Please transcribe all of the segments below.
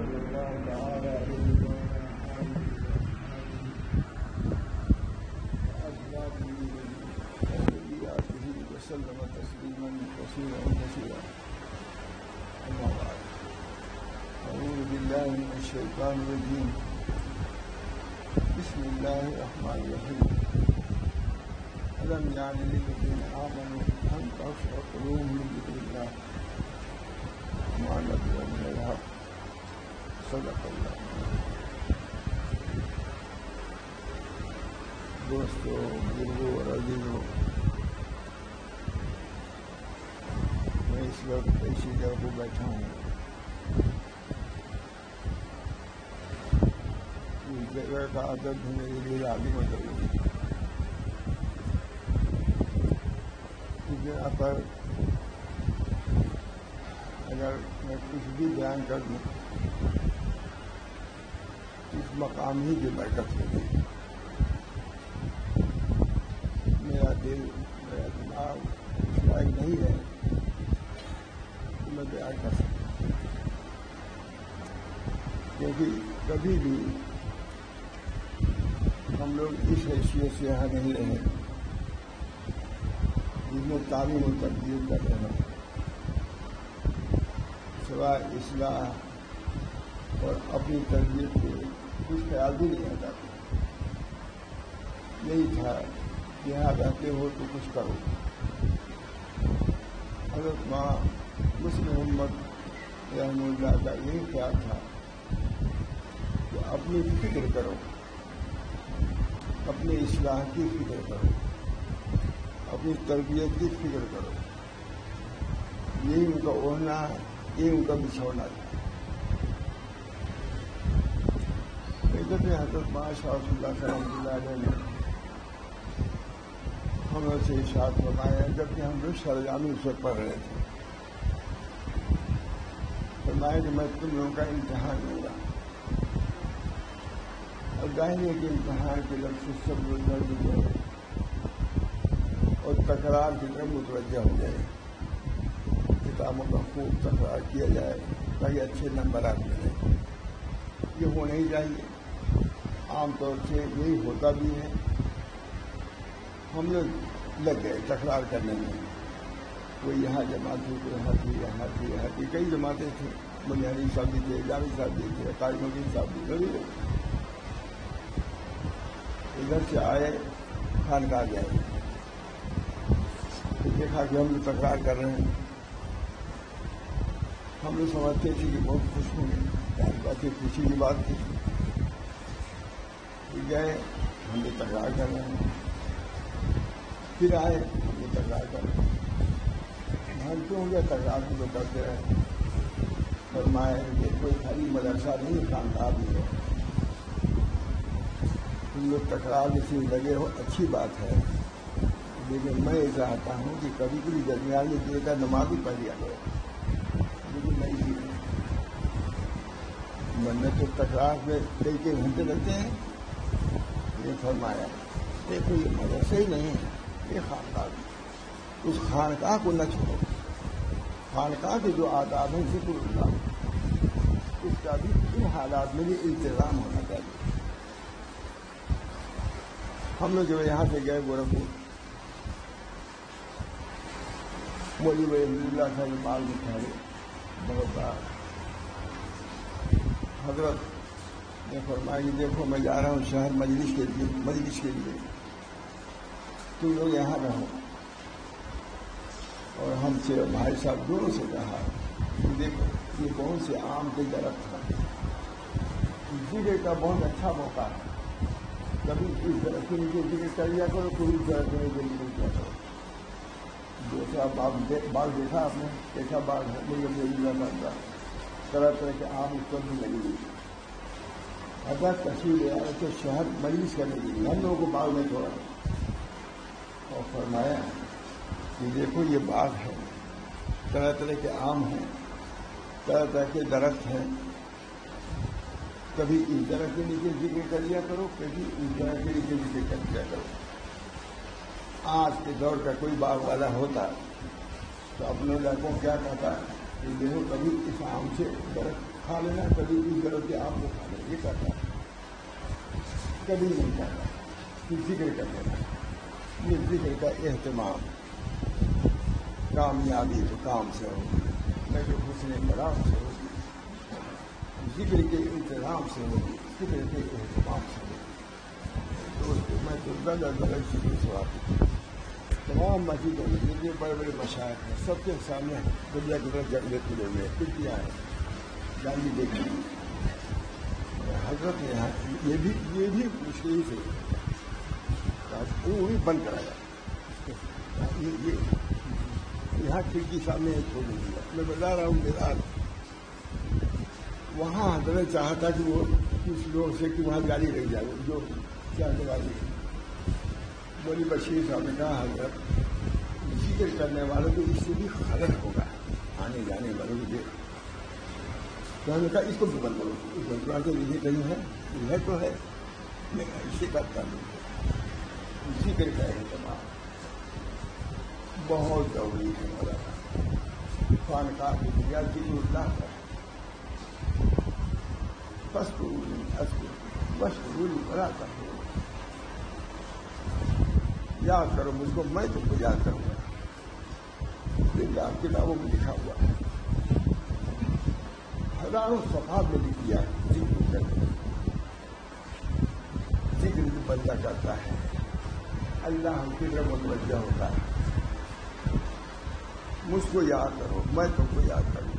صلی اللہ تعالی علیہ وسلم تسلیما کثیرا کثیرا اما بعد اعوذ باللہ من الشیطان الرجیم بسم اللہ الرحمن الرحیم الم یعن للذین آمنوا ان تخشع قلوبهم لذکر اللہ وما نزل من الحق صدق اللہ. دوستو، بزرگوں اور عزیزوں، میں اس وقت ایسی جگہ کو بیٹھا ہوں اس جگہ کا عدد میرے لیے لازم و ضروری ہے. اس جگہ پر اگر میں کچھ بھی بیان کر دوں اس مقام ہی کی برکت ہوگی. میرا دل، میرا دماغ اس لائق نہیں ہے کہ میں بیان کر سکوں، کیونکہ کبھی بھی ہم لوگ اس حیثیت سے یہاں نہیں رہے جس میں تعلیم و تربیت کر رہے ہیں، سوائے اصلاح اور اپنی تربیت کے کچھ خیال بھی نہیں آتا. یہی تھا کہ یہاں رہتے ہو تو کچھ کرو. حضرت ماں مسلم محمد رحمہ اللہ کا یہی خیال تھا کہ اپنی فکر کرو، اپنی اصلاح کی فکر کرو، اپنی تربیت کی فکر کرو. یہی ان کا اوڑھنا، یہ ان کا بچھونا تھا. حضرت ماں شاہ رسول اللہ صلی اللہ علیہ وسلم نے ہم لوگ سے ارشاد فرمایا جبکہ ہم لوگ سرجامی سے پڑھ رہے تھے. فرمایا کہ میں تم لوگوں کا امتحان لوں گا اور ظاہر کے امتحان کے لفظ سب لوگ درد ہو جائے اور تکرار کی طرف متوجہ ہو جائے. کتابوں کا خوب تکرار کیا جائے تاکہ اچھے نمبرات ملیں. یہ ہونا ہی چاہیے. عام طور سے یہی ہوتا بھی ہے. ہم لوگ لگ گئے تکرار کرنے میں. کوئی یہاں جماعت تھی، کوئی یہاں تھی، یہاں تھی، یہاں تھی. کئی جماعتیں تھیں. بنیادی صاحب بھی تھے، جاوید صاحب بھی تھے، قاری مجید صاحب بھی تھے. ادھر سے آئے خانقاہ گئے، دیکھا کہ ہم لوگ تکرار کر رہے ہیں. ہم لوگ سمجھتے تھے کہ بہت خوش ہوں گے، باتیں خوشی کی بات تھی. گئے، ہم لوگ تکرار کر رہے ہیں. پھر آئے، ہم لوگ تکرار کر رہے ہیں. گھنٹوں ہو گیا تکرار ہم لوگ کرتے رہے. فرمائے کہ کوئی خالی مدرسہ نہیں، خانقاہ بھی ہے. تم لوگ تکرار اسی لگے ہو، اچھی بات ہے، لیکن میں یہ چاہتا ہوں کہ کبھی کبھی درمیان میں دیر کا نماز بھی پڑھ لیا کرو. لیکن نہیں تھی، ورنہ تو تکرار میں کئی کئی گھنٹے لگتے ہیں. یہ فرمایا دیکھو یہ مدرسہ ہی نہیں ہے، یہ خانقاہ بھی. اس خانقاہ کو نہ چھوڑو. خانقاہ کے جو آداب ہیں ذکر اللہ، اس کا بھی ان حالات میں بھی انتظام ہونا چاہیے. ہم لوگ جو یہاں سے گئے گورکھپور، مولوی ولی اللہ صاحب بال میں ٹھہرے. بہت بار حضرت نے فرمایا کہ دیکھو میں جا رہا ہوں شہر مجلس کے لیے، تم لوگ یہاں رہو. اور ہم سے بھائی صاحب دونوں سے کہا کہ دیکھو یہ کون سے آم کے درخت ہیں، ذکر کا بہت اچھا موقع ہے. کبھی اس درخت کے نیچے ذکر کر لیا کرو، کوئی اس درخت کے نیچے ذکر کیا کرو. دوسرا باغ دیکھا آپ نے، کیسا باغ ہے؟ مجھے طرح طرح کے آم اس پر بھی لگی ہوئی. اگر تشریح آئے تو شہر مجلس کرنے کے لیے ہم لوگوں کو باغ میں چھوڑا اور فرمایا کہ دیکھو یہ باغ ہے، طرح طرح کے آم ہیں، طرح طرح کے درخت ہیں. کبھی اس درخت کے نیچے ذکر کر لیا کرو، کبھی اس درخت کے نیچے ذکر کر لیا کرو. آج کے دور کا کوئی باغ والا ہوتا تو اپنے لڑکوں کیا کہتا ہے کہ دیکھو کبھی اس آم سے درخت کھا لینا، کبھی اس درخت کے آم کو کھا لینا، یہ کرتا ہے، کبھی نہیں کرتا، یہ ذکر کر لینا، یہ ذکر کا اہتمام، کامیابی تو کام سے ہوگی، نہ کہ حسن کلام سے ہوگی، ذکر کے انتظام سے ہوگی، ذکر کے اہتمام سے ہوگی۔ دوستو میں تو زیادہ ذکر سے واقف ہوں، تمام مسجدوں میں جتنے بڑے بڑے مشائخ ہیں سب کے سامنے دنیا کی طرف جگلے کھلے ہوئے ہیں، کیا ہے گاندھی دیکھی حضرت نے یہاں یہ بھی مشکل سے وہ بھی بند کرایا، یہاں کھڑکی سامنے چھوڑ دیا، میں بتا رہا ہوں میرا وہاں حضرت چاہا تھا کہ وہ کچھ لوگوں سے کہ وہاں گاڑی رہ جائے جو چاہنے والی بڑی بشیر صاحب نے کہا حضرت ذکر کرنے والوں کو اس سے بھی خلل ہوگا، آنے جانے والوں کو دیکھ، تو ہم نے کہا اس کو بھی بند کرو، اس بندوار سے یہ کہیں ہے یہ تو ہے، میں اس سے کرتا ہوں، ذکر کا اہتمام بہت ضروری ہے، مولانا خانقاہ کی دنیا ذکر اللہ کا بڑا کرو، یاد کرو مجھ کو، میں تم کو یاد کروں گا، لیکن آپ کتابوں میں لکھا ہوا ہے، ہزاروں صفحات میں لکھ دیا ذکر کرنے، ذکر جو بندہ کرتا ہے اللہ کی طرف متوجہ ہوتا ہے، مجھ کو یاد کرو میں تم کو یاد کروں گا۔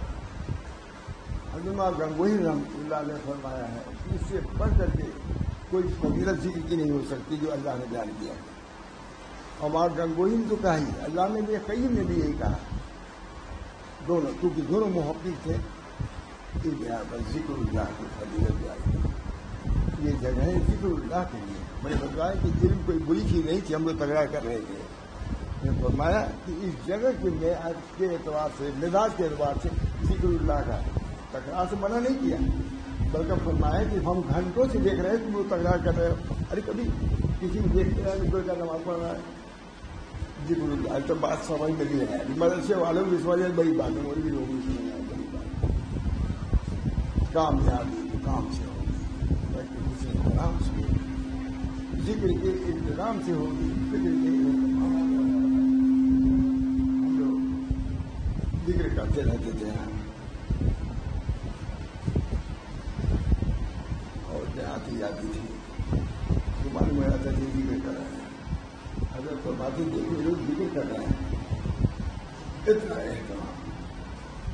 حضرت گنگوہی رحمۃ اللہ نے فرمایا ہے اس سے بڑھ کر کے کوئی فضیلت ذکر کی نہیں ہو سکتی جو اللہ نے بیان کیا ہے، اور گنگوہی نے تو کہا ہی، اللہ نے بھی قیم نے بھی یہی کہا، دونوں کیونکہ دونوں محقق تھے، اس یہاں پر ذکر اللہ کی فضیلت آئی، یہ جگہ ہے ذکر اللہ کے لیے۔ میں نے بتایا کہ علم کوئی بری چیز نہیں تھی، ہم لوگ تکرار کر رہے تھے، میں نے فرمایا کہ اس جگہ کے معیار کے اعتبار سے مزاج کے اعتبار سے ذکر اللہ کا تکرار سے منع نہیں کیا، بلکہ فرمایا کہ ہم گھنٹوں سے دیکھ رہے ہیں تم لوگ تکرار کر رہے ہو، ارے کبھی کسی کو دیکھتے رہے کوئی کا نماز پڑھ رہا ہے ذکر اللہ، تو بات سمجھ میں نہیں ہے، مدرسے والوں کو اس وجہ سے بڑی بات ہے، وہ بھی لوگوں سے نہیں ہے، بڑی بات کامیابی کام سے ہوگی، بلکہ کسی انتظام سے ہوگی، ذکر کے انتظام سے ہوگی، ذکر کے ہم لوگ ذکر کرتے رہتے تھے اور دیہاتی جاتی تھی، تو معلوم ہوا تھا کہ ذکر کر رہے ہیں، حضرت فرماتے دیکھو یہ لوگ ذکر کر رہے ہیں، اتنا اہتمام،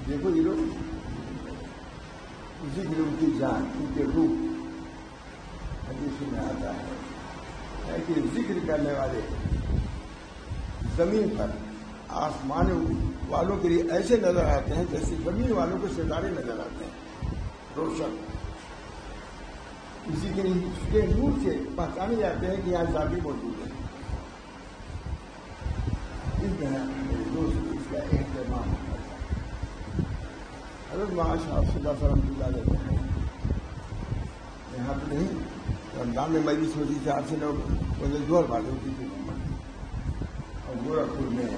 دیکھو یہ لوگ ذکر ان کی جان ان کے روح، حدیث میں آتا ہے کہ ذکر کرنے والے زمین پر آسمان والوں کے لیے ایسے نظر آتے ہیں جیسے زمین والوں کو ستارے نظر آتے ہیں روشن، اسی کے نور سے پہچانے جاتے ہیں کہ یہاں ذاتی موجود ہے، اس طرح میرے دوست اس کا اہتمام کرتا ہے۔ حضرت معاشرہ صلی اللہ علیہ وسلم یہاں پہ نہیں رمضان میں مجلس ہوتی تھی، آپ سے لوگ مجھے دور بات ہوتی تھی، اور گورکھپور میں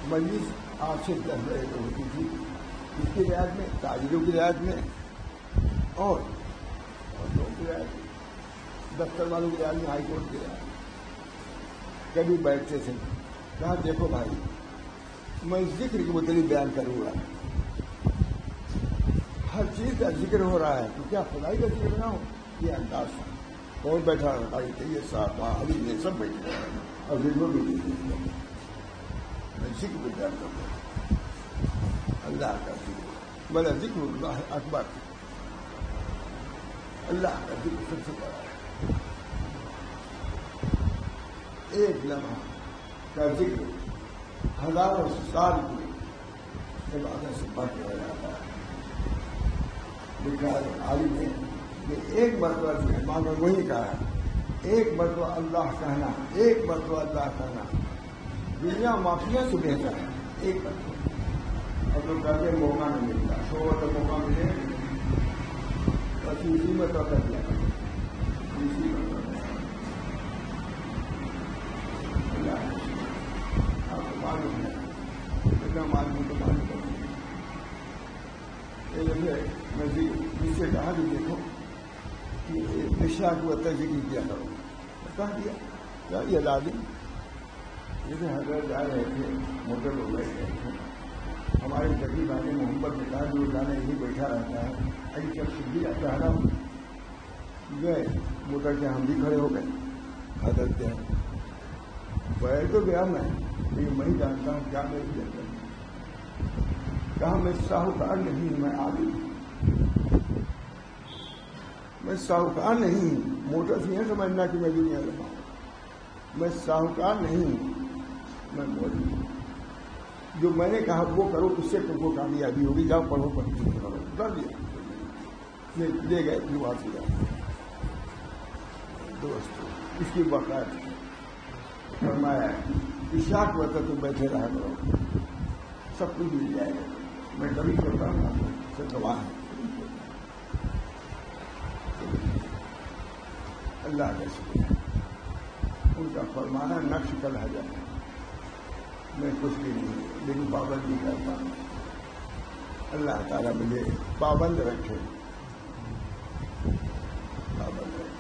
مجلس آپ سے 10 بجے تو ہوتی تھی، اس کی رعایت میں تاجروں کی رعایت میں اور لوگوں کی رعایت میں، دفتر والوں کی رعایت میں، ہائی کورٹ کی رعایت میں کبھی بیٹھتے تھے، کہا دیکھو بھائی میں ذکر کے متعلق بیان کروں گا، ہر چیز کا ذکر ہو رہا ہے تو کیا خدائی کا ذکر نہ ہو، یہ انداز تھا، کون بیٹھا رہا یہ صاحب علی نے سب بیٹھے اور ذکر بھی میں ذکر بھی بیان کرتا ہوں، اللہ کا ذکر بڑا ذکر اللہ اکبر، اللہ کا ذکر سب سے بڑا ہے، ایک لمحہ کا ذکر ہزاروں سال کی عبادت سے بڑھ کر جاتا ہے۔ لکھا ہے عالم نے کہ ایک مرتبہ مانگا وہی کہا ہے، ایک مرتبہ اللہ کہنا، ایک مرتبہ اللہ کہنا دنیا معافیا سے بہتر ہے، ایک مرتبہ، اب لوگ کہتے ہیں موقع نہیں ملتا، 100 کا موقع ملے بس اسی میں تو کر دیا اسی میں اللہ آپ کو معلوم ہے اتنا معلوم تو معلوم کروں میں جس سے کہا کہ دیکھو کہ نشا کو ذکر کیا کرو، کہا دیا کیا یہ لازم جیسے حضرت جا رہے تھے موٹر لوگ رہ گئے تھے، ہمارے تقریب آنے محمد نے کہا جو جانے یہی بیٹھا رہتا ہے ابھی شخص بھی چاہ رہا ہوں گئے موٹر کے ہم بھی کھڑے ہو گئے، حضرت کیا بیٹھ تو گیا میں ہی جانتا ہوں کیا میری جنت، کہا میں ساہوکار نہیں، میں عالم، میں ساہوکار نہیں، موٹر سے یہ سمجھنا کہ میں دنیا لگا ہوں، میں ساہوکار نہیں، میں مولوی، جو میں نے کہا وہ کرو، اس سے تم کو کامیابی ہوگی، جاؤ پڑھو پڑھو کرو، ڈر دیا لے گئے دعا کیا دوست، اس کی باقاعد فرمایا اشاق وقت تو بیٹھے رہا کرو، سب کچھ مل جائے گا، میں کبھی کرتا ہوں سے گواہ ہے، اللہ کا شکر، ان کا فرمانا نقش کل ہے جاتا، میں کچھ بھی نہیں لیکن پابندی کرتا ہوں، اللہ تعالیٰ مجھے پابند رکھے، پابند رکھے،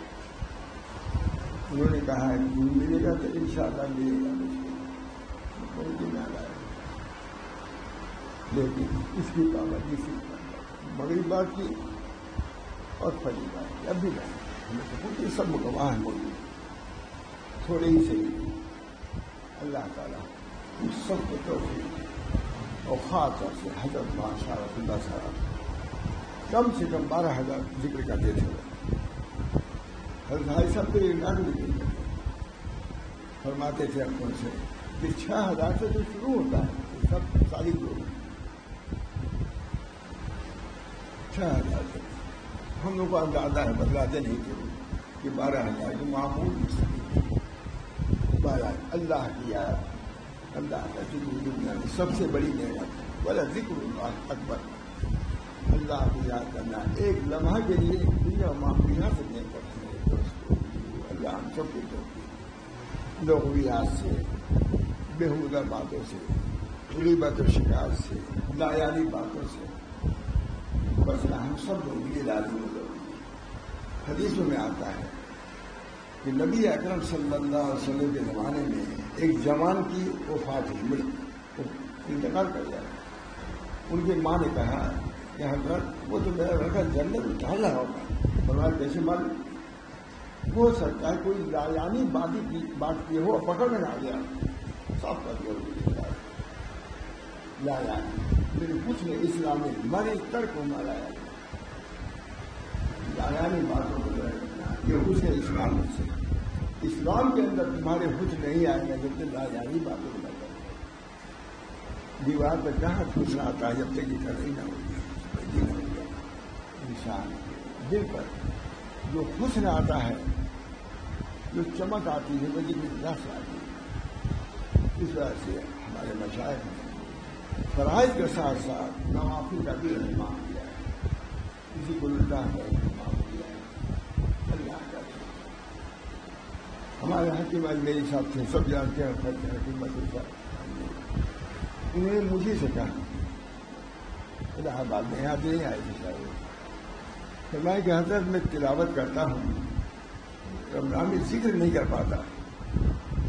انہوں نے کہا ہے ملے گا تو انشاءاللہ ملے گا، کوئی دن آ رہا ہے، لیکن اس کی پابندی سے مغرب بات کی اور فجر بات کی، اب بھی نہیں ہمیں تو پوچھے سب گواہ ہیں موجود، تھوڑے ہی سے اللہ تعالیٰ اس سب کو توفیق اور خاص طور سے حضرت بادشاہ رسول اللہ صاحب کم سے کم 12,000 ذکر کرتے تھے، حضرت بھائی صاحب کے نام ذکر فرماتے تھے اپنوں سے کہ 6,000 سے تو شروع ہوتا ہے، سب ساری لوگ 6,000 سے ہم لوگ کو اندازہ ہے، بدلاتے نہیں تھے کہ 12,000 جو معمول 12 اللہ کی یاد، اللہ کا ذکر دنیا میں سب سے بڑی نعمت، ولا ذکر اللہ اکبر، اللہ کو یاد کرنا ایک لمحہ کے لیے دنیا معمولیات سے نہیں کرتے دوستوں، اللہ ہم سب کو توفیق، لغویات سے، بےہودہ باتوں سے، غیبت و شکایت سے، نایابی باتوں سے بچنا ہم سب لوگ یہ لازم ہو ضروری ہے۔ حدیثوں میں آتا ہے کہ نبی اکرم صلی اللہ علیہ وسلم کے زمانے میں ایک جوان کی وفات ہوئی، انتقال کر گیا، ان کی ماں نے کہا کہ حضرت وہ تو میرا لڑکا جنت اتار رہا ہوگا، فرمایا کیسے معلوم؟ ہو سکتا ہے کوئی لایانی بات کی ہو، پکڑ میں آ گیا، صاف کر دیا لایانی، لیکن کچھ نے اسلام میں مر ترک کو مرایا، لایانی باتوں کو رکھنا یہ حسن اسلام سے، اسلام کے اندر تمہارے حسن نہیں آئے گا جب تک لایانی باتوں کو نہ کرو، دیوار پہ کہاں حسن آتا ہے جب تک یہ کر نہ ہوگی، انسان دل پر جو حسن آتا ہے، جو چمک آتی ہے وہ جتنی رس آتی ہے، اس وجہ سے ہمارے مشائخ نے فرائض کے ساتھ ساتھ نوافل کا بھی اہتمام کیا ہے، کسی کو اللہ کا اہتمام کیا ہے، اللہ کا ہمارے حکیم میرے حساب سے سب جانتے ہیں، حکیمت صاحب انہوں نے مجھے سے کہا الہ آباد میں یہاں نہیں آئے تھے شاید، فرمایا کہ حضرت میں تلاوت کرتا ہوں، رمضان میں ذکر نہیں کر پاتا،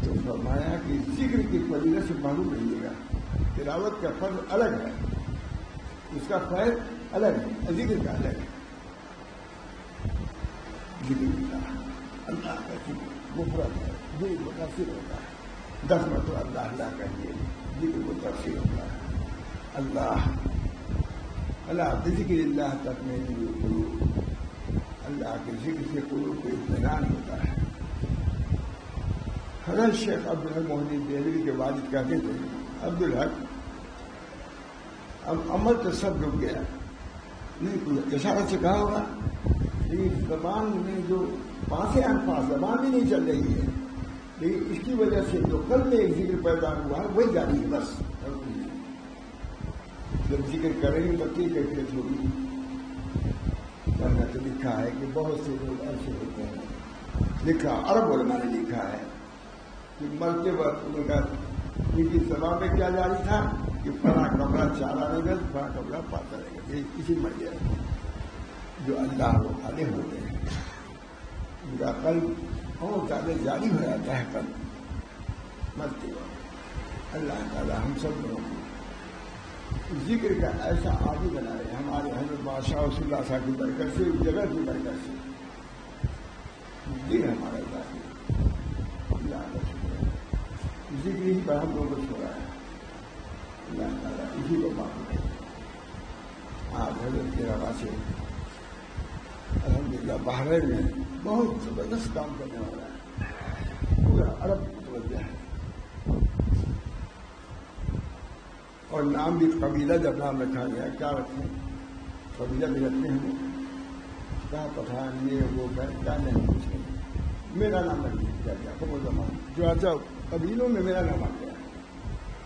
تو فرمایا کہ ذکر کی فضیلت سے معلوم رہیے گا، تلاوت کا فرض الگ ہے، اس کا فیض الگ ہے، ذکر کا الگ ہے، ذکر اللہ کا ذکر مفرد ہے، دل متاثر ہوتا ہے، 10 مرتبہ اللہ اللہ کہیے، ذکر متاثر ہوتا ہے، اللہ اللہ بذکر اللہ تطمئن القلوب، اللہ کے ذکر سے قلوب کو اطمینان ہوتا ہے۔ حضرت شیخ عبدالحق محدث دہلوی کے والد کہتے تھے عبدالحق اب عمل تو سب رک گیا، نہیں کوئی اشارت سے کہا ہوگا، لیکن زبان میں جو پاسے الفاظ زبان بھی نہیں چل رہی ہے، لیکن اس کی وجہ سے جو قلب میں ایک ذکر پیدا ہوا ہے وہی جاری ہے، بس جب ذکر کریں گے تو کیفیت ہوگی، ورنہ تو لکھا ہے کہ بہت سے لوگ ایسے ہوتے ہیں، لکھا عرب علماء نے لکھا ہے کہ مرتے وقت ان کی زبان میں کیا جاری تھا، کہ فلاں کمرہ چارہ رہے گا تو فلاں کمرہ پاتا رہے گا، یہ کسی مر گیا جو اللہ کو عالم ہوتے ہیں ان کا قلب بہت زیادہ جاری ہو جاتا ہے قلب مرتے وقت۔ اللہ تعالیٰ ہم سب لوگوں کو ذکر کا ایسا عادی بنا رہے ہیں، ہمارے حضرت بادشاہ رسول اللہ صاحب کی برکت سے، جگہ کی برکت سے یہ ہمارا اللہ کا شکر ہے، ذکر ہی پر ہم لوگوں کو چھوڑا ہے۔ اللہ تعالیٰ اسی کو معلوم ہے۔ آج حضرت کے روا سے الحمدللہ بحرین میں بہت زبردست کام کرنے والا ہے، پورا عرب متوجہ ہے، اور نام بھی قبیلہ جب نام رکھا گیا، کیا رکھیں قبیلہ بھی رکھتے ہیں، کیا پٹھان یہ وہ کیا نہیں پوچھیں، میرا نام رکھ دیا گیا قمر زمان، جو اچھا قبیلوں میں میرا نام آ گیا ہے،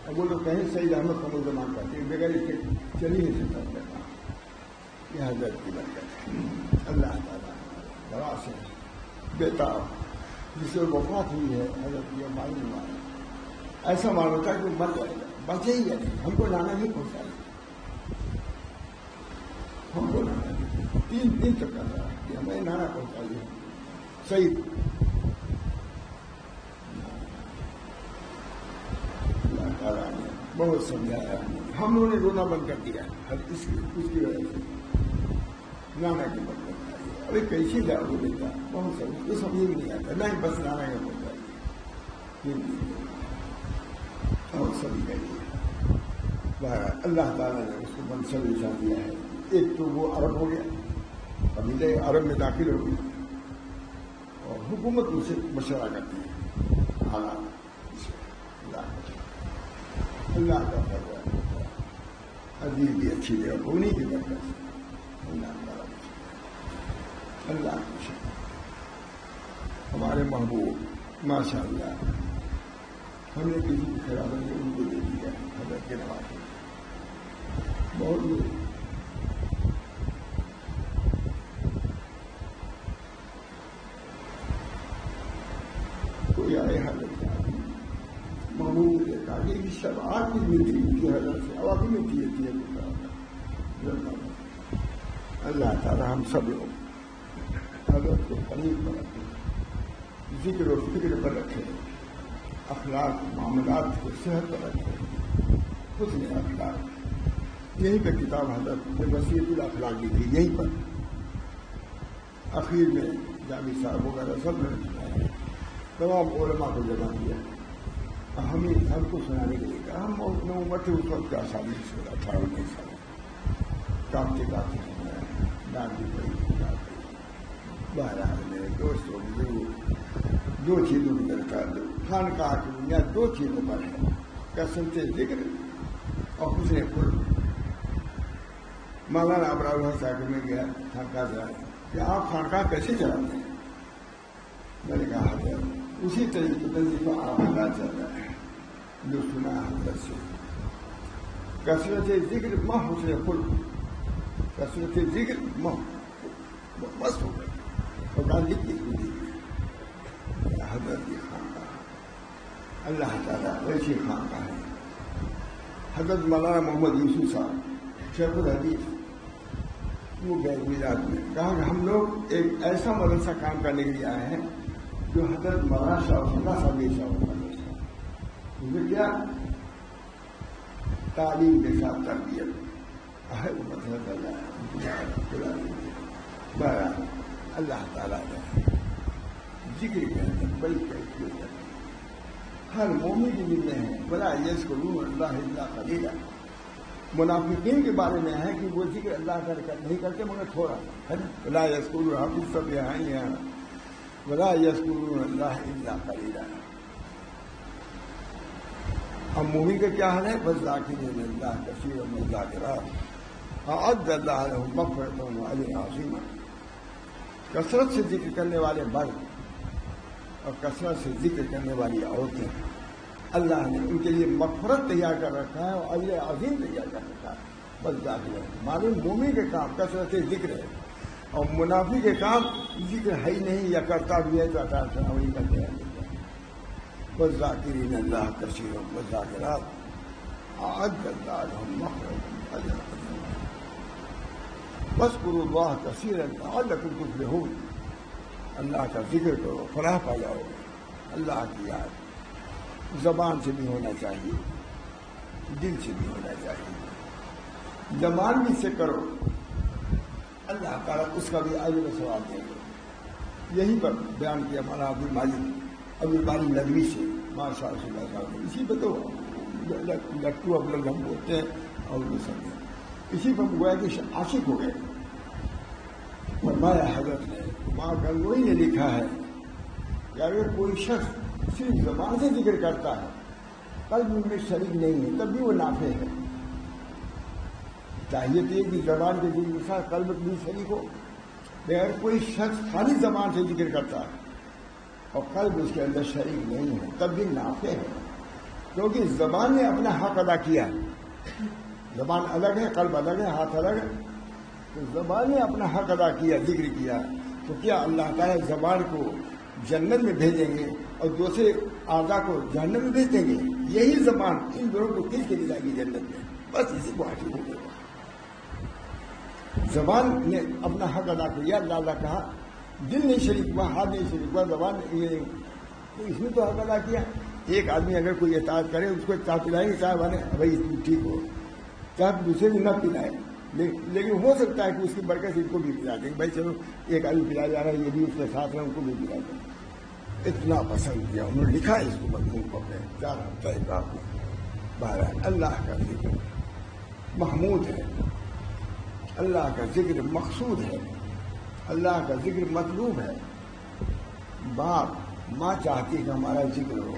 اب وہ لوگ کہیں سعید احمد قمر زمان کرتے ہیں، بغیر اس کے چل ہی نہیں سکتا کام، یہ حضرت کی برکت ہے۔ اللہ تعالیٰ بڑا سے بیٹا جس سے وفات ہوئی ہے حضرت یہ معلوم ہوا ہے، ایسا معلوم ہوتا ہے کہ مر جائے گا، بچے ہی نہیں، ہم کو لانا نہیں پہنچائے، ہم کو لانا نہیں، 3 دن تک کر رہا ہے کہ ہمیں لانا پہنچائیے صحیح۔ اللہ تعالیٰ نے بہت سمجھایا، ہم لوگوں نے رونا بند کر دیا اس کی وجہ سے، لانا کی بند کر دیا، ابھی کیسے جاؤ وہ دیتا بہت سمجھ تو سمجھ بھی نہیں آتا، نہیں بس لانا کا پہنچائیے اور سبھی کہیے۔ بہرحال اللہ تعالیٰ نے اس کو منصب بچا دیا ہے، ایک تو وہ عرب ہو گیا، قبیلے عرب میں داخل ہو گیا، اور حکومت ان سے مشورہ کرتی ہے حالات سے، اللہ کا فضل ہے، عزیز بھی اچھی جگہ ہونے کی برکت سے، اللہ تعالیٰ اللہ کی شکر، ہمارے محبوب ماشاء اللہ ہم نے کسی کی خرابی نے ان کو دے دیا حضرت کے نواز بہت لوگ کوئی آئے حضرت محبوب نے کہا کہ اس سب آج بھی ملتی ان کی حضرت سے عواقی میں کیے اللہ تعالیٰ ہم سب لوگ حضرت کو قریب پر رکھے، ذکر و فکر پر رکھے، اخلاق معاملات کو صحت پر رکھے، حسن اخلاق، یہی پہ کتاب حضرت نے وصیت الاخلاق لکھی، یہی پر اخیر میں جامی صاحب وغیرہ سب نے تمام علماء کو جمع کیا، ہم کو سنانے کے لیے کہا، ہم عمر تھے اس وقت 18-19 سال کافتے سنایا، ڈانٹ بھی پڑی، بہرحال میرے دوستوں بزرگ 2 چیزوں کی درکار دو، خانقاہ کی بنیاد 2 چیزوں پر ہے، کثرت ذکر اور حسن خلق۔ مولانا ابرار الحق صاحب میں گیا خانقاہ سے کہ آپ خانقاہ کیسے چلاتے ہیں؟ میں نے کہا حضرت اسی طریقے وظیفہ آپ اللہ چل رہا ہے جو سنا حضرت سے، کثرت ذکر ماں حسن خلق، کثرت ذکر ماں بس ہو گئی، اور کہا لکھ حضرت کی خانقاہ اللہ تعالیٰ ایسی خانقاہ ہے۔ حضرت مولانا محمد یوسف صاحب شیخ الحدیث وہ گئے گجرات میں، کہا کہ ہم لوگ ایک ایسا مدرسہ کام کرنے کے لیے آئے ہیں جو حضرت مولانا شاہ صاحب مدرسہ، مجھے کیا تعلیم کے ساتھ تربیت ہے، وہ مدرسہ بہرحال اللہ تعالیٰ نے ذکر کے اندر بڑی کیفیت ہے، ہر مومن کی دل میں ہے، ولا یذکرون اللہ الا قلیلا۔ منافقین کے بارے میں ہے کہ وہ ذکر اللہ کا نہیں کرتے مگر تھوڑا، ولا یذکرون، حافظ سب یہاں ہی ہیں، ولا یذکرون اللہ الا قلیلا۔ اب مومن کا کیا حال ہے؟ والذاکرین اللہ کثیرا والذاکرات اعد اللہ لهم مغفرۃ واجرا عظیما۔ کثرت سے ذکر کرنے والے مرد اور کثرت سے ذکر کرنے والی عورتیں اللہ نے ان کے لیے مغفرت تیار کر رکھا ہے اور اجر عظیم تیار کر رکھا ہے۔ بس ذاکر معلوم مومن کے کام کثرت ذکر ہے، اور منافق کے کام ذکر ہے ہی نہیں یا کرتا بھی ہے تو اٹھارہ وہی کرتے ہیں۔ بس ذاکرین اللہ کثیر والذاکرات اعد اللہ لهم مغفرۃ اجرا عظیما واذکروا اللہ کثیرا لعلکم تفلحون. اللہ کا ذکر کرو فلاح پا جاؤ گے. اللہ کی یاد زبان سے بھی ہونا چاہیے, دل سے بھی ہونا چاہیے. زبان بھی سے کرو, اللہ تعالیٰ اس کا بھی اجر و ثواب دیں گے. یہی پر بیان کیا ہمارا ابو باری ندوی سے ماشاء اللہ صاحب نے. اسی پہ تو لٹو اب لوگ ہم بولتے ہیں اور وہ سب اسی پر گویا کہ عاشق ہو گئے. فرمایا حضرت نے ماں گنگوئی نے لکھا ہے کہ اگر کوئی شخص صرف زبان سے ذکر کرتا ہے قلب میں شریک نہیں ہے تب بھی وہ نافع ہے. چاہیے تو یہ کہ زبان کے ذکر کے ساتھ قلب بھی شریک ہو. اگر کوئی شخص خالی زبان سے ذکر کرتا ہے اور قلب اس کے اندر شریک نہیں ہے تب بھی نافع ہے, کیونکہ زبان نے اپنا حق ادا کیا. زبان الگ ہے, قلب الگ ہے, ہاتھ الگ ہے. تو زبان نے اپنا حق ادا کیا, ذکر کیا, تو کیا اللہ تعالیٰ زبان کو جنت میں بھیجیں گے اور دوسرے اعضاء کو جہنم میں بھیج دیں گے؟ یہی زبان ان دونوں کو کس کے لیے جائے گی جنت میں؟ بس اسی کو حاصل ہو گیا. زبان نے اپنا حق ادا کیا, اللہ کہا. دل نہیں شریک ہوا, ہاتھ نہیں شریک ہوا, زبان تو اس نے تو حق ادا کیا. ایک آدمی اگر کوئی اطاعت کرے اس کو چاہ پلائے گی, چاہے بنے بھائی ٹھیک ہو, چاہے دوسرے بھی نہ پلائے, لیکن ہو سکتا ہے کہ اس کی برکت سے ان کو بھی پلا دیں. بھائی چلو ایک آدمی پلایا جا رہا ہے, یہ بھی اس کے ساتھ رہے, ان کو بھی پلا دیں. اتنا پسند کیا انہوں نے, لکھا ہے اس کو مضمون کو اپنے زیادہ طریقہ کو. بہرحال اللہ کا ذکر محمود ہے, اللہ کا ذکر مقصود ہے, اللہ کا ذکر مطلوب ہے. باپ ماں چاہتی ہے کہ ہمارا ذکر ہو.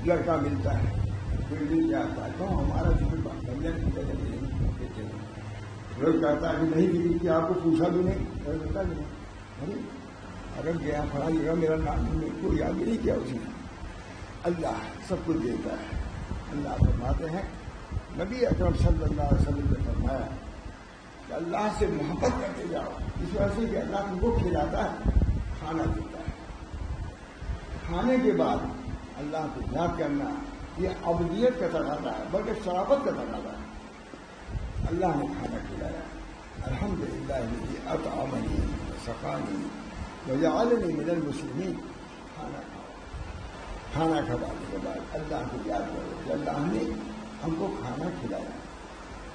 لڑکا ملتا ہے پھر مل جاتا ہے تو ہمارا ذکر بننے کی وجہ نہیں. لوگ کہتا ہے کہ نہیں ذکر کیا, آپ کو پوچھا بھی نہیں, بتا بھی نہیں. اگر گیا پڑھا جگہ میرا نام کو یاد بھی نہیں کیا اس نے. اللہ سب کچھ دیتا ہے. اللہ فرماتے ہیں, نبی اکرم صلی اللہ علیہ وسلم نے فرمایا کہ اللہ سے محبت کرتے جاؤ, اس وجہ سے کہ اللہ تم کو کھلاتا ہے, کھانا دیتا ہے. کھانے کے بعد اللہ کو یاد کرنا یہ عبودیت کا تقاضا ہے, بلکہ شرافت کا تقاضا ہے. اللہ نے کھانا کھلایا, الحمدللہ الذی اطعمنی وسقانی وجعلنی من المسلمین. کھانا کھلانے کے بعد اللہ کو یاد کرو کہ اللہ نے ہم کو کھانا کھلایا.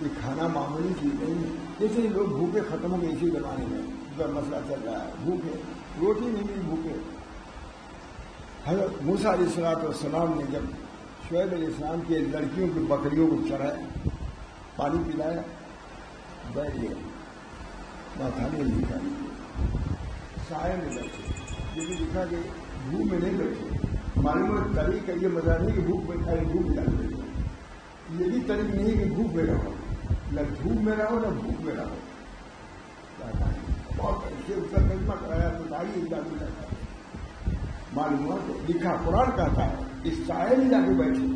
یہ کھانا معمولی چیز نہیں ہے. جیسے لوگ بھوکے ختم ہو گئے اسی زمانے میں, جو مسئلہ چل رہا ہے, بھوکے روٹی نہیں ملی, بھوکے. حضرت موسیٰ علیہ السلام نے جب شعیب علیہ السلام کے لڑکیوں کی بکریوں کو چرایا, پانی پلایا, بیٹھ گئے, ماتھا نہیں لکھا سائے میں بیٹھے. یہ بھی لکھا کہ دھوپ میں نہیں بیٹھے. معلوم ہے طریقہ یہ مزہ نہیں کہ بھوک بیٹھا ہے, بھوک جا بیٹھے. یہ بھی طریق نہیں کہ بھوک میں رہو, نہ دھوپ میں رہو نہ بھوک میں رہو. بہت ایسے اس کا ترجمہ کرایا تو ساری ایجاد جاتا ہے. معلوم ہوا تو لکھا, قرآن کہتا ہے اس سائے میں جا کے بیٹھے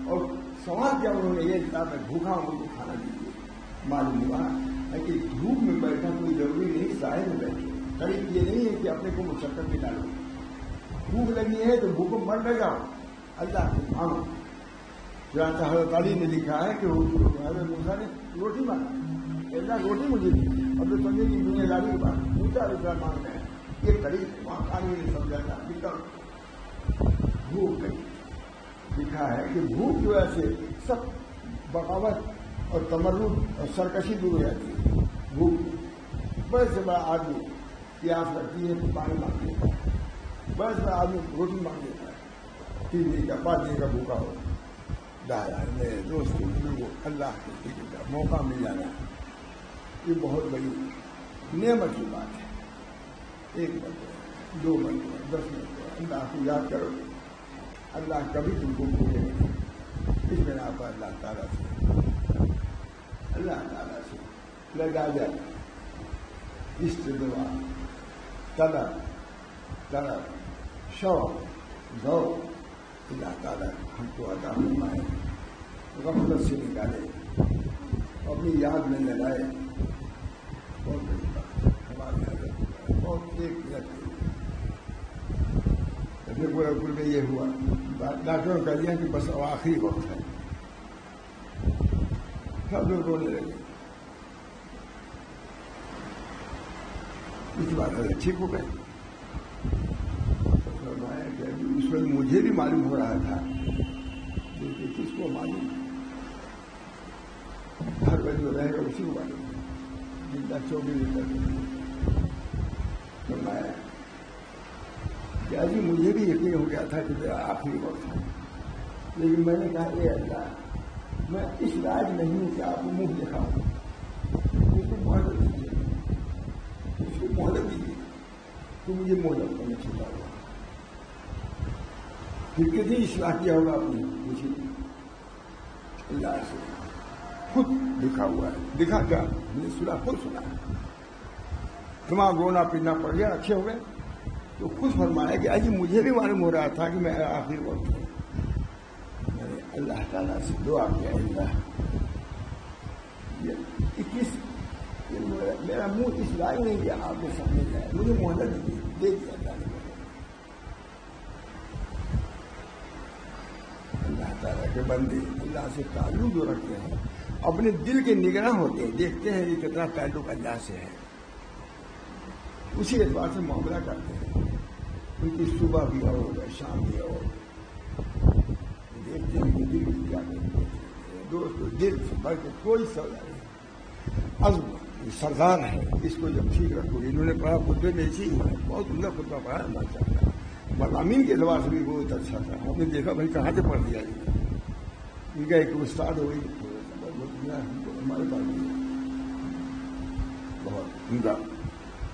اور سوال کیا انہوں نے, یہ کتاب میں بھوکا ہوں تو کھانا دیجیے. معلوم ہوا ہے کہ دھوپ میں بیٹھنا کوئی ضروری نہیں, سائے میں بیٹھے. طریق یہ نہیں ہے کہ اپنے کو مشقت میں ڈالو. بھوک لگی ہے تو بھوک مر نہ جاؤ, اللہ کو مانگو. جہاں حضرت علی نے لکھا ہے کہ حضرت موسیٰ نے روٹی مانگا, اللہ روٹی مجھے دی. اب تو سمجھے کہ دنیا داری کے بعد موسیٰ علیہ السلام مانگ رہے ہیں. یہ طریق وہاں کھانے نے سمجھا تھا. بھوک لگی, لکھا ہے کہ بھوک جو ایسے سب بغاوت اور تمرد اور سرکشی دور ہو جاتی ہے. بھوک بڑے سے بڑا آدمی پیاس لگتی ہے تو پانی مانگ لیتا ہے, بڑے سے بڑا آدمی روٹی مانگ لیتا ہے. 3 دن کا 5 دن کا بھوکا ہو. دادا میرے دوست کو اللہ کے ذکر کا موقع مل جانا یہ بہت بڑی نعمت کی بات ہے. 1 مرتبہ 2 مرتبہ 10 مرتبہ اللہ کو یاد کرو. اللہ کبھی تم کو بھولے نہیں. اس بنا پر اللہ تعالیٰ سے لگا جائے استدعا, طلب, شوق, ذوق. اللہ تعالیٰ ہم کو عطا فرمائے, غفلت سے نکالے, اپنی یاد میں لگائے. بہت بڑی بات ہمارے حضرت بہت ایک منٹ پورا پور میں یہ ہوا ڈاکٹروں نے کہہ دیا کہ بس اب آخری وقت ہے. سب لوگ رونے لگے. اس بات ہے ٹھیک ہو گئے. اس وقت مجھے بھی معلوم ہو رہا تھا کہ کس کو معلوم ہر وقت جو رہے گا اسی کو معلوم جنتا 24 فرمایا کہ ابھی مجھے بھی یقین ہو گیا تھا کہ میرا آخری وقت ہے. لیکن میں نے کہا اے اللہ میں اس لائق نہیں ہوں کہ آپ کو منہ دکھاؤں. اس کو مہلت دیجیے, اس کو مہلت دیجیے تو مجھے مہلت کرنا چھوٹا ہوا. پھر کتنی اصلاح کیا ہوگا اپنی مجھے اللہ سے خود لکھا ہوا ہے. لکھا کیا میں نے سنا, خود سنا ہے. تمہارا رونا پینا پڑ گیا, اچھے ہو گئے تو خود فرمایا کہ آج مجھے بھی معلوم ہو رہا تھا کہ میں آخری وقت ہے. میں نے اللہ تعالیٰ سے دعا کیا اللہ میرا منہ اس لائق نہیں کیا آپ کے سامنے جائے, مجھے مہلت دے دیا اللہ نے. اللہ تعالیٰ کے بندے اللہ سے تعلق جو رکھتے ہیں اپنے دل کے نگراں ہوتے ہیں, دیکھتے ہیں کہ کتنا تعلق اللہ سے ہے, اسی اعتبار سے معاملہ کرتے ہیں. ان کی صبح بھی ہو شام بھی ہو, دیکھتے ہیں کہ دل کیا کرتے ہیں. دوست دل سے بڑھ کے کوئی سوال نہیں. عزم سردار ہے, اس کو جب ٹھیک رکھو. انہوں نے پڑھا خطبے میں اسی بہت عمدہ خطبہ پڑھا ماشاء اللہ. مضامین کے اعتبار سے بھی بہت اچھا تھا. ہم نے دیکھا بھائی کہاں سے پڑھ دیا یہ. ان کا ایک استاد ہوئی ہمارے پاس بہت عمدہ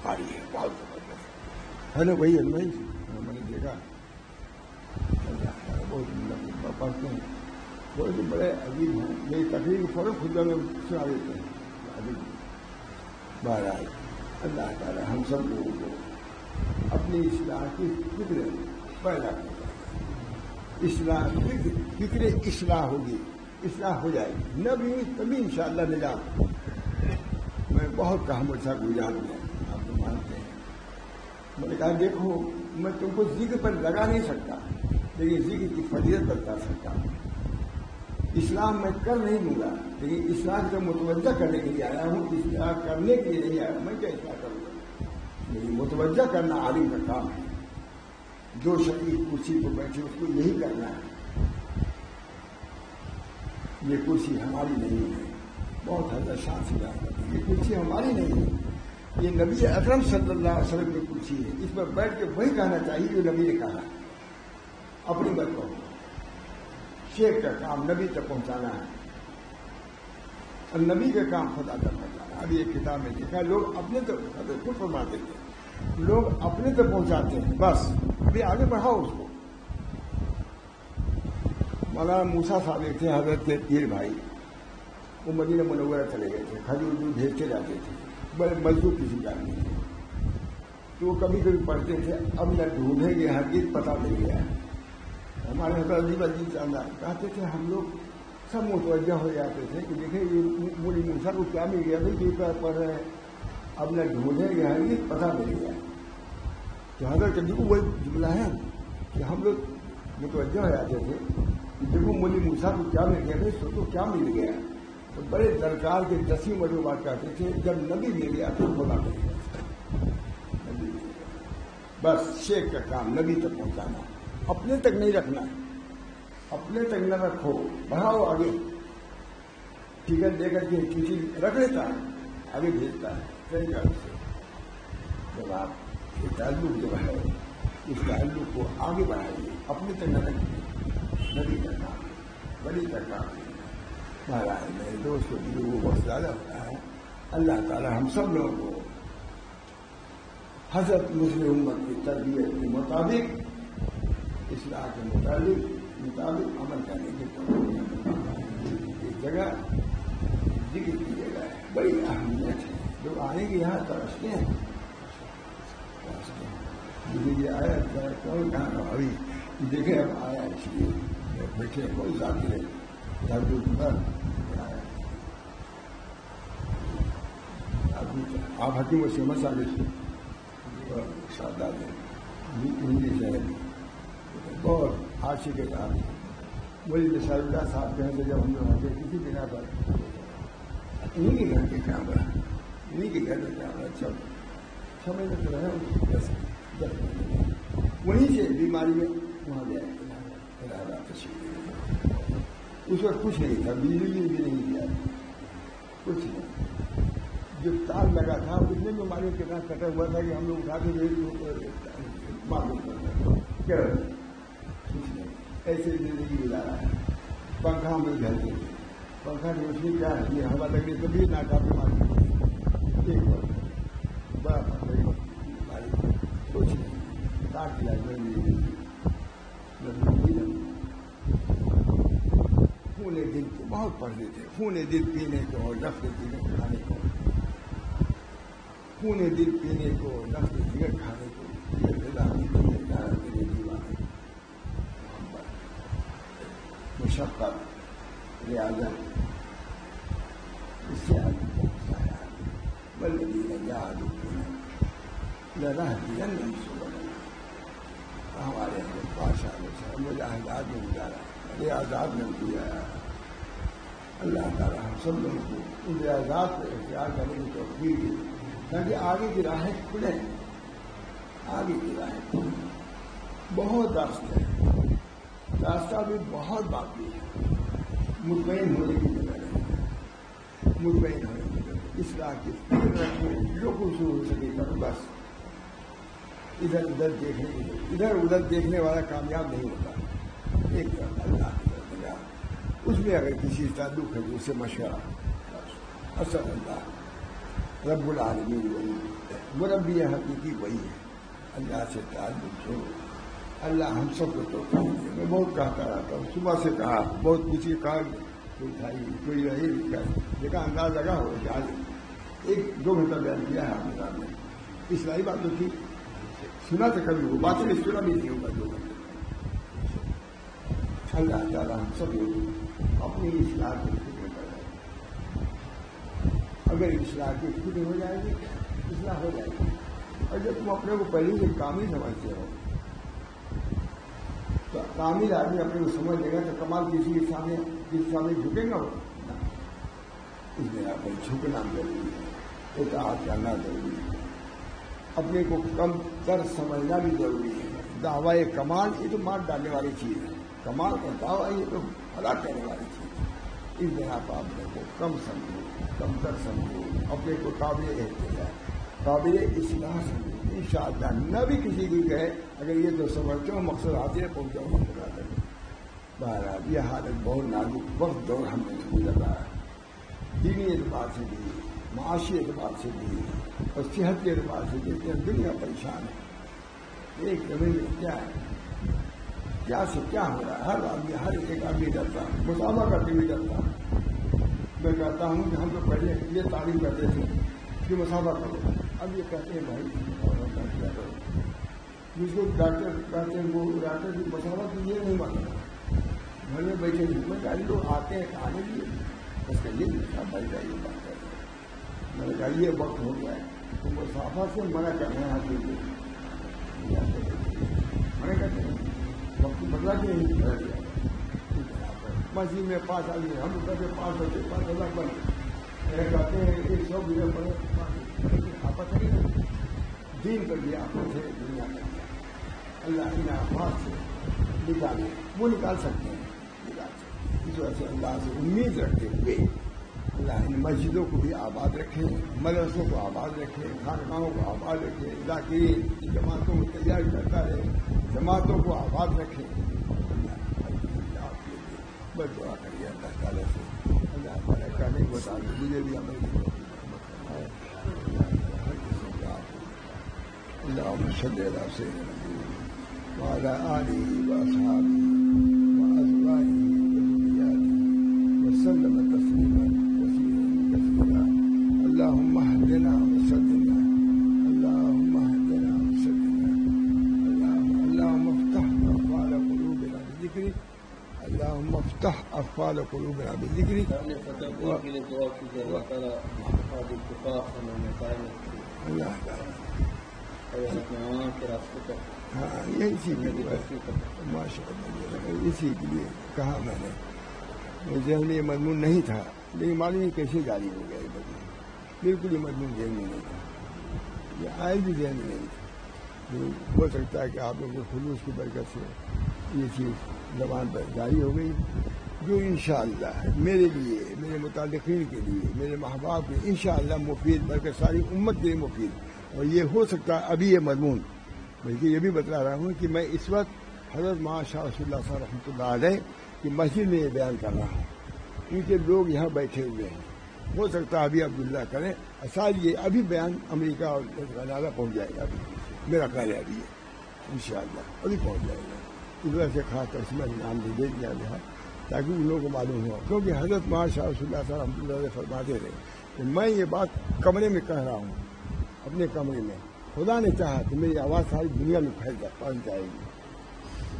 قاری ہے, بہت زبردست ہے نا. وہی میں نے دیکھا بہت عمدہ خطبہ پڑھتے ہیں, بہت بڑے عجیب ہیں. میری تقریر فوراً خطبہ میں سنا دیتے ہیں. بہرحال اللہ تعالیٰ ہم سب لوگوں کو اپنی اصلاح کی فکر پیدا کرتا ہے. اصلاح فکر اصلاح ہوگی, اصلاح ہو جائے گی. نہ بھی تبھی انشاءاللہ نجات. میں بہت کہا مجھ سے گزار گیا, آپ تو مانتے ہیں. میں نے کہا دیکھو میں تم کو ذکر پر لگا نہیں سکتا, لیکن ذکر کی فضیلت بتا سکتا ہوں. اسلام میں کر نہیں دوں گا, لیکن اسلام کو متوجہ کرنے کے لیے آیا ہوں. اصلاح کرنے کے لیے نہیں آیا. میں کیا اصلاح کروں گا, لیکن متوجہ کرنا عالم کا کام ہے. جو شخص کرسی پر بیٹھے اس کو یہی کرنا ہے. یہ کرسی ہماری نہیں ہے, بہت حضرت شان سے یاد کرتے ہیں. یہ کرسی ہماری نہیں ہے, یہ نبی اکرم صلی اللہ علیہ وسلم کی کرسی ہے. اس پر بیٹھ کے وہی کہنا چاہیے جو نبی نے کہا. اپنی بات کو شیخ کا کام نبی تک پہنچانا ہے, اور نبی کا کام خدا تک پہنچانا. ابھی ایک کتاب میں دیکھا لوگ اپنے تک خود فرماتے تھے, لوگ اپنے تک پہنچاتے ہیں بس, ابھی آگے بڑھاؤ اس کو. مولانا موسیٰ صاحب ایک تھے حضرت پیر بھائی, وہ مدینہ منورہ چلے گئے تھے, کھجور بھیجتے جاتے تھے. بڑے مزدور کسی کا نہیں تھے, تو وہ کبھی کبھی پڑھتے تھے اب نہ ڈھونڈیں گے ہرگز پتہ نہیں گیا ہے. ہمارے حضرت عجیب عجیب چاندہ کہتے تھے ہم لوگ سب متوجہ ہو جاتے تھے کہ دیکھیں یہ مولی موسیٰ کو کیا مل گیا بھائی جو پڑھ رہے ہیں, اب نہ ڈھونڈیں گے ہرگز پتہ نہیں گیا. تو حضرت کبھی کو وہی جملہ ہے کہ ہم لوگ متوجہ ہو جاتے تھے کہ دیکھو مولی موسیٰ کو کیا مل گیا بھائی, سو تو کیا مل گیا. تو بڑے درکار کے 10 مرتبہ بات کرتے تھے, جب نبی مل گیا تو بولا کرتے تھے. بس شیخ کا کام نبی تک پہنچانا, اپنے تک نہیں رکھنا ہے. اپنے تک نہ رکھو, بڑھاؤ آگے. ٹکٹ دے کر کے کسی رکھ لیتا ہے, آگے بھیجتا ہے. طریقہ سے جب آپ یہ تعلق جو ہے اس تعلق کو آگے بڑھائیے, اپنے تک نہ رکھیے. نبی کا کام, بڑی کا کام. مہاراج میرے دوست کو وہ بہت زیادہ ہوتا ہے. اللہ تعالیٰ ہم سب لوگوں کو حضرت مسلم امت کی تربیت کے مطابق, اصلاح کے مطابق عمل کرنے کی ایک جگہ ذکر کی جگہ ہے, بڑی اہمیت ہے. لوگ آنے کے یہاں ترستے ہیں. یہ آیا کون کہاں ابھی دیکھے, اب آیا اس لیے بیٹھے کوئی ذاتی ہے. آپ حکیم و سمت صاحب سادات ہیں, انگلش ہے, بہت عاشق کے ساتھ وہی نثار اللہ صاحب کہیں سے جب ہم لوگ آتے کسی بنا پر انہیں کے گھر کے کیمرہ انہیں کے گھر میں کیمرہ چھ مہینے تو رہے وہیں سے بیماری میں وہاں گیا تشریف اس وقت کچھ نہیں تھا بجلی بھی نہیں کیا کچھ نہیں جو تار لگا تھا اس میں بیماریوں کے ساتھ کٹا ہوا تھا کہ ہم لوگ اٹھا کے معلوم کرتے کیا کچھ نہیں ایسے زندگی گزارا ہے پنکھا ہم لوگ گھر کے پنکھا کی روشنی کیا ہے یہ ہوا لگ رہی کبھی نہ کافی معلوم ایک بار بڑا بیماری کچھ نہیں تاک علاج میں خون دل کو بہت پڑھتے تھے خون دل پینے کو اور نفس دیگر کھانے کو خون دل پینے کو نفس دیگر کھانے کو یہ غذا میرے دیوانے محبت مشقت ریاضت اس سے آگے پہنچایا والذین جاہدوا فینا لنہدینہم سبلنا ہمارے اندر بادشاہ مجاہدات میں گزارا ریاضات میں کیا اللہ تعالیٰ ہم سب لوگوں کو ان ریاضات پہ اختیار کرنے کی توفیق دی تاکہ آگے کی راہیں کھلیں آگے کی راہیں کھلیں بہت راستہ بھی بہت باقی ہے مطمئن ہونے کی جگہ نہیں مطمئن ہونے کی جگہ اصلاح کی جو کچھ ہو سکے گا بس ادھر ادھر دیکھنے والا کامیاب نہیں ہوتا ایک طرف اللہ کی طرف اس میں اگر کسی تعلق ہے تو اسے مشورہ اصل اللہ رب العالمین وہی مربی حقیقی وہی ہے اللہ سے تعلق چھوڑو اللہ ہم سب کو تو میں بہت کہتا رہتا ہوں صبح سے کہا بہت کسی کہا کوئی تھائی کوئی رہی دیکھا انداز لگا ہو کہ آج 1-2 گھنٹہ بیان کیا ہے آپ نے اسلائی بات تو تھی سنا تو کبھی وہ بات نہیں سنا بھی نہیں ہوگا 2 گھنٹے اللہ تعالیٰ ہم سب لوگ اپنی اصلاح کی فکر کریں اگر اصلاح کی فکر ہو جائے گی اصلاح ہو جائے گی اور جب تم اپنے کو پہلے سے کامل سمجھتے ہو تو کامل آدمی اپنے کو سمجھ لے گا تو کمال کسی کے سامنے جھکے گا وہ اس بنا پر جھکنا ضروری ہے اطاعت کرنا ضروری ہے اپنے کو کم تر سمجھنا بھی ضروری ہے دعوی کمال یہ تو مار ڈالنے والی چیز ہے کمال کا دعویٰ یہ تو ہلاک کرنے والی چیز ہے اس بنا پر اپنے کو کم سمجھو کم تر سمجھو اپنے کو قابل احتجاج قابل اصلاح سمجھو انشاءاللہ نہ بھی کسی کو کہے اگر یہ تو سمجھتے ہو مقصد حاصل پہنچاؤ بہرحال یہ حالت بہت نازک وقت دور ہم نے گزر رہا ہے دینی اعتبار سے بھی معاشی اعتبار سے بھی اور صحت کے اعتبار سے بھی دنیا پریشان ہے ایک زمین میں کیا ہے کیا سے کیا ہو رہا ہے ہر ایک آدمی ڈرتا ہے مسافہ کرتے ہوئے ڈرتا ہے میں کہتا ہوں کہ ہم تو پہلے یہ تعلیم کرتے تھے کہ مسافہ کرو اب یہ کہتے ہیں بھائی جس کو ڈاکٹر کہتے ہیں وہ ڈاکٹر کی مسافہ تو یہ نہیں مانتا گھر میں بیٹھے میں گاڑی لوگ آتے ہیں کھانے لیے اس کا یہ بھائی کا یہ بات کرتے ہیں میں نے کہا یہ وقت ہو گیا ہے تو مسافہ سے منع کرنا ہے منع کرتے ہیں وقت بدلا کے نہیں مسجد میں 5 آدمی ہم کہتے 5 بچے 5,000 بن کہتے ہیں 100 بیگھے پڑے آپس نہیں دین کر دیا آپس ہے دنیا کر دیا اللہ ان آفات سے نکالے وہ نکال سکتے ہیں اس وجہ سے اللہ سے امید رکھتے ہوئے اللہ ان مسجدوں کو بھی آباد رکھے مدرسوں کو آباد رکھے خانقاہوں کو آباد رکھے ذاکرین جماعتوں کو تیار کرتا رہے جماعتوں کو آباد رکھے بس دعا کریے اللہ تعالیٰ سے اللہ تعالیٰ کا نہیں بتا مجھے بھی عمل اللهم صل على سيدنا وعلى آله وأصحابه وأزواجه وذرياته وسلم تسليما كثيرا اللهم اهدنا وسددنا اللهم اهدنا وسددنا اللهم افتح أقفال قلوبنا بذكرك اللهم افتح أقفال قلوبنا بذكرك الله تعالى کے راستے پر ہاں یہ اسی کے لیے ماشاء اللہ اسی کے لیے کہا میں نے ذہن میں یہ مضمون نہیں تھا لیکن معلوم ہے کیسے جاری ہو گیا یہ مضمون بالکل یہ مضمون ذہن میں نہیں تھا یہ آئے بھی ذہن میں نہیں تھا ہو سکتا ہے کہ آپ لوگوں کو خلوص کی برکت سے یہ چیز زبان پر جاری ہو گئی جو انشاءاللہ میرے لیے میرے متعلقین کے لیے میرے ماں باپ کے انشاءاللہ مفید بلکہ ساری امت کے لیے مفید اور یہ ہو سکتا ہے ابھی یہ مضمون بلکہ یہ بھی بتلا رہا ہوں کہ میں اس وقت حضرت مولانا شاہ رسول اللہ صاحب رحمۃ اللہ علیہ کی مسجد میں یہ بیان کر رہا ہوں کیونکہ لوگ یہاں بیٹھے ہوئے ہیں ہو سکتا ہے ابھی عبداللہ کریں اصل یہ ابھی بیان امریکہ اور کینیڈا پہنچ جائے گا ابھی میرا خیال ہے ابھی انشاءاللہ ابھی پہنچ جائے گا اس وجہ سے خاص طور سے میں نام بھی دے دیا گیا تاکہ ان لوگوں کو معلوم ہو کیونکہ حضرت مولانا شاہ رسول اللہ صاحب رحمۃ اللہ علیہ فرماتے رہے کہ میں یہ بات کمرے میں کہہ رہا ہوں اپنے کمرے میں خدا نے چاہا کہ میری آواز ساری دنیا میں پہنچ جائے گی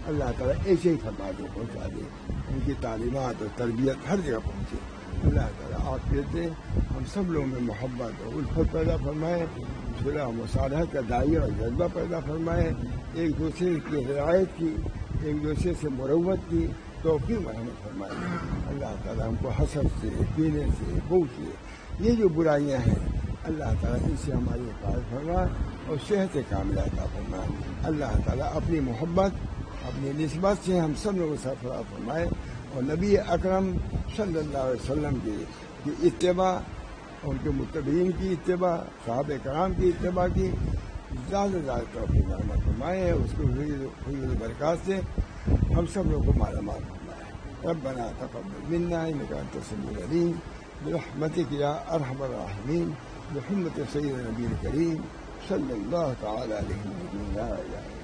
اللہ تعالیٰ ایسے ہی فرما دے پہنچا دے ان کی تعلیمات اور تربیت ہر جگہ پہنچے اللہ تعالیٰ آپ کہتے ہم سب لوگوں میں محبت اور الفت پیدا فرمائے صلح و مصالحت کا دائرہ اور جذبہ پیدا فرمائے ایک دوسرے کی رعایت کی ایک دوسرے سے مروت کی توفیق مرحمت فرمائے اللہ تعالیٰ ہم کو حسد سے کینے سے بغض سے یہ جو برائیاں ہیں اللہ تعالیٰ ان سے ہماری حفاظت فرما اور صحت کاملہ عطا فرما اللہ تعالیٰ اپنی محبت اپنی نسبت سے ہم سب لوگوں سے فرات فرمائے اور نبی اکرم صلی اللہ علیہ وسلم کی اتباع ان کے متبعین کی اتباع صحابہ کرام کی اتباع کی زیادہ سے زیادہ توفیق مرحمت فرمائے اس کو حضور برکات سے ہم سب لوگوں کو مالا مال فرمائے ربنا تقبل منا انک انت السمیع العلیم برحمتک یا ارحم الراحمین بحرمت سید نبی کریم صلی اللہ تعالی علیہ وسلم.